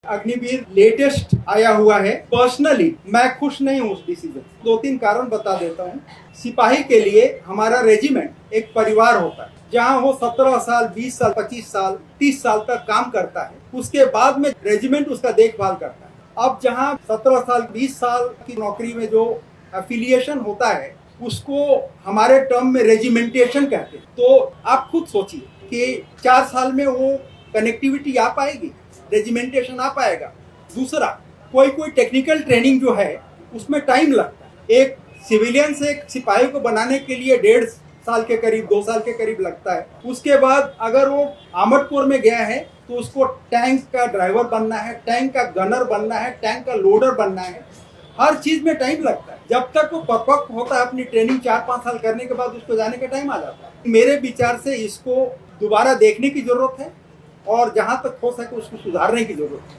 Agniveer latest आया हुआ है। पर्सनली मैं खुश नहीं हूँ उस डिसीजन। 2-3 कारण बता देता हूँ। सिपाही के लिए हमारा रेजिमेंट एक परिवार होता है, जहाँ वो 17 साल, 20 साल, 25 साल, 30 साल तक काम करता है। उसके बाद में रेजिमेंट उसका देखभाल करता है। अब जहाँ 17 साल, 20 साल की नौकरी में जो एफिलिएशन होता है, उसको हमारे टर्म में रेजिमेंटेशन कहते हैं। तो आप खुद सोचिए कि 4 साल में वो कनेक्टिविटी आ पाएगी, रेजिमेंटेशन आ पाएगा। दूसरा, कोई टेक्निकल ट्रेनिंग जो है उसमें टाइम लगता है। एक सिविलियन से एक सिपाही को बनाने के लिए 1.5 साल के करीब, 2 साल के करीब लगता है। उसके बाद अगर वो आर्मर्ड कोर में गया है तो उसको टैंक का ड्राइवर बनना है, टैंक का गनर बनना है, टैंक का लोडर बनना है। हर चीज में टाइम लगता है। जब तक वो परिपक्व होता है अपनी ट्रेनिंग 4-5 साल करने के बाद उसको जाने का टाइम आ जाता है। मेरे विचार से इसको दोबारा देखने की जरूरत है और जहां तक हो सके उसको सुधारने की जरूरत है।